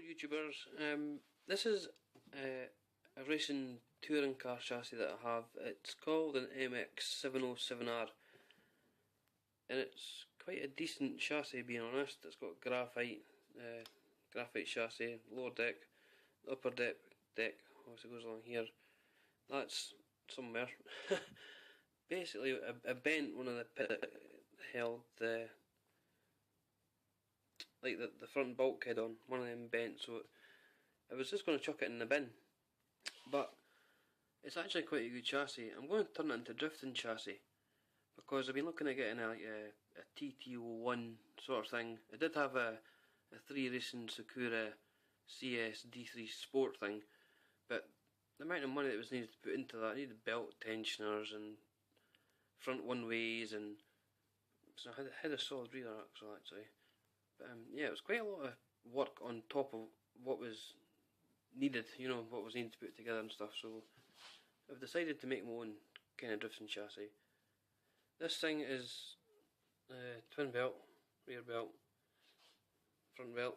YouTubers, this is a racing touring car chassis that I have. It's called an MX707R and it's quite a decent chassis, being honest. It's got graphite chassis, lower deck, upper deck obviously goes along here. That's somewhere. Basically I bent one of the pit that held the front bulkhead on, one of them bent, so I was just going to chuck it in the bin. But it's actually quite a good chassis. I'm going to turn it into a drifting chassis because I've been looking at getting a TT01 sort of thing. I did have a 3 racing Sakura CS D3 Sport thing, but the amount of money that was needed to put into that, I needed belt tensioners and front one ways, and so I had a solid rear axle actually. But yeah, it was quite a lot of work on top of what was needed, you know, what was needed to put together and stuff, so I've decided to make my own kind of drifting chassis. This thing is twin belt, rear belt, front belt,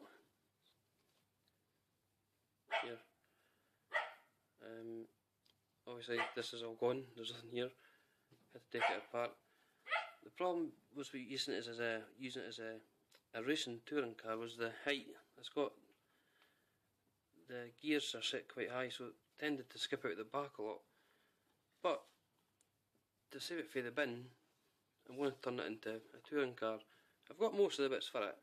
here. Obviously this is all gone, there's nothing here, had to take it apart. The problem was with using it as a racing touring car was the height. It's got, the gears are set quite high, so it tended to skip out the back a lot. But to save it for the bin, I'm going to turn it into a touring car. I've got most of the bits for it,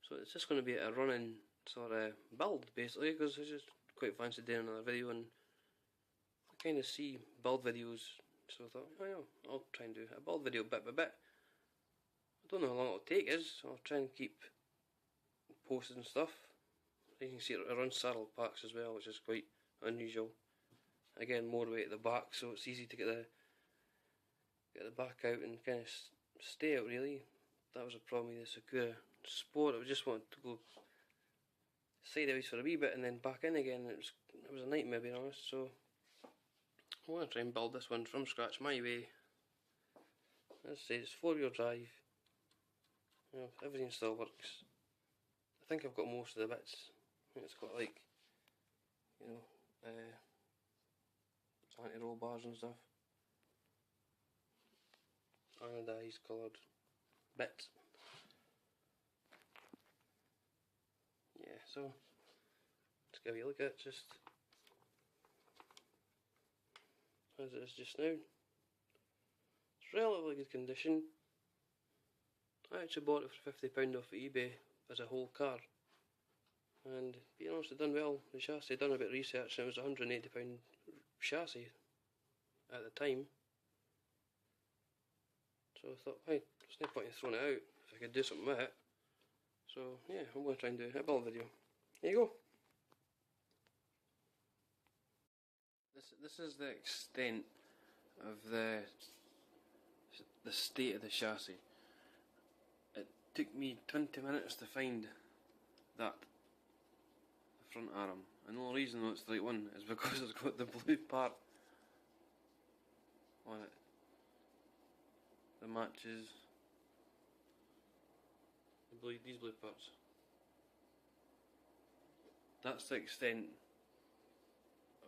so it's just going to be a running sort of build basically, because I just quite fancy doing another video, and I kind of see build videos, so I thought, oh yeah, I'll try and do a build video bit by bit. I don't know how long it'll take us. I'll try and keep posting stuff. You can see it runs saddle packs as well, which is quite unusual. Again, more weight at the back, so it's easy to get the back out and kind of stay out really. That was a problem with the Sakura Sport. I just wanted to go sideways for a wee bit and then back in again. It was a nightmare, being honest. So I want to try and build this one from scratch my way. As I say, it's 4-wheel drive. You know, everything still works. I think I've got most of the bits. I think it's got like, you know, anti-roll bars and stuff. Anodised coloured bits. Yeah, so let's give you a look at it just as it is just now. It's relatively good condition. I actually bought it for £50 off of eBay as a whole car, and being honest, it done well. The chassis, done a bit of research, and it was a £180 chassis at the time. So I thought, hey, there's no point in throwing it out if I could do something with it. So yeah, I'm going to try and do a build video. There you go. This is the extent of the state of the chassis. It took me 20 minutes to find the front arm, and the only reason it's the right one is because it's got the blue part on it that matches these blue parts. That's the extent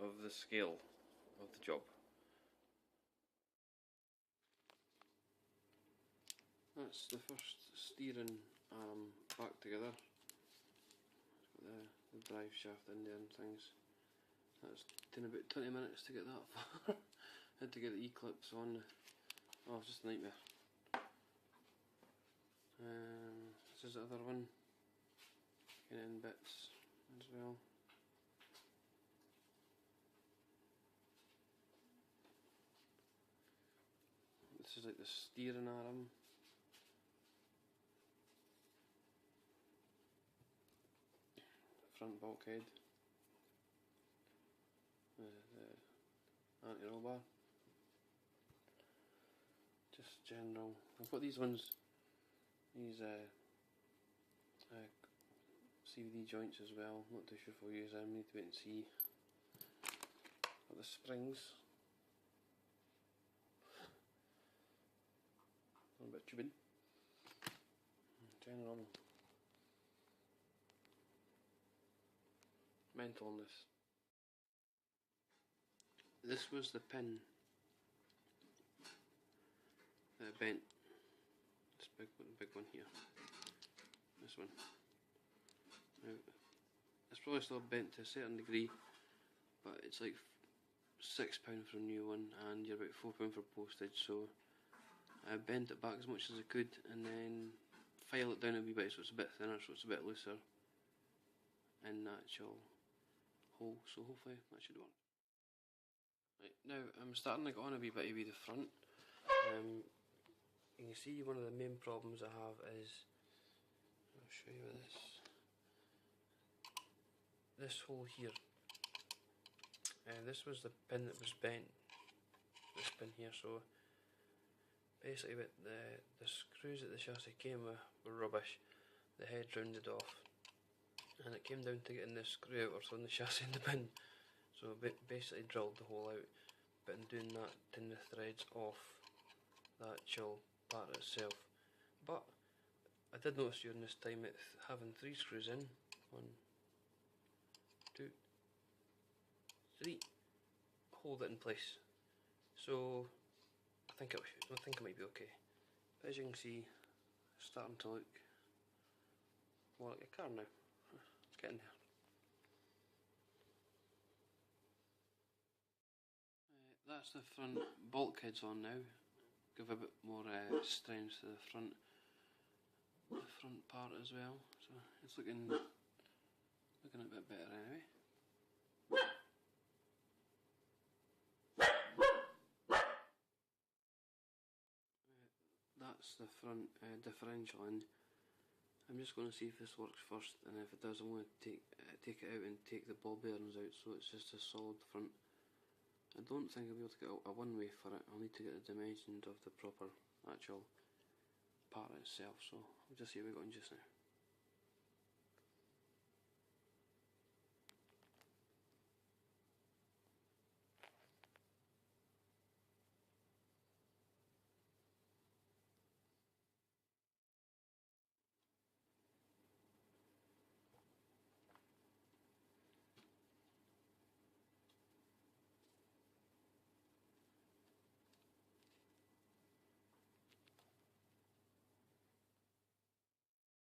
of the scale of the job. That's the first steering arm back together. It's got the drive shaft in there and things. That's taken about 20 minutes to get that far. Had to get the E-clips on. Oh, it's just a nightmare. This is the other one. Getting in bits as well. This is like the steering arm. Front bulkhead. The anti-roll bar. Just general. I've got these ones, these CVD joints as well. Not too sure if I'll use them, need to wait and see. Got the springs. A little bit of tubing. General mental on this. This was the pin that bent. This big one here. This one. Now, it's probably still bent to a certain degree, but it's like £6 for a new one, and you're about £4 for postage. So I bent it back as much as I could, and then file it down a wee bit so it's a bit thinner, so it's a bit looser in the actual hole. So hopefully that should work. Right, now I'm starting to get on a wee bit with the front. You can see one of the main problems I have is, I'll show you with this hole here. This was the pin that was bent, this pin here, so basically the screws that the chassis came with were rubbish. The head rounded off, and it came down to getting this screw out or throwing the chassis in the bin. So basically drilled the hole out, but in doing that, tin the threads off the actual part itself. But I did notice during this time it having 3 screws in. 1, 2, 3. Hold it in place. So I think it might be okay. But as you can see, it's starting to look more like a car now. It's getting there. That's the front bulkheads on now. Give a bit more strength to the front part as well. So it's looking a bit better anyway. That's the front differential, and I'm just going to see if this works first, and if it does I'm going to take it out and take the ball bearings out so it's just a solid front. I don't think I'll be able to get a one-way for it. I'll need to get the dimensions of the proper actual part itself, so we'll just see what we've got in just now.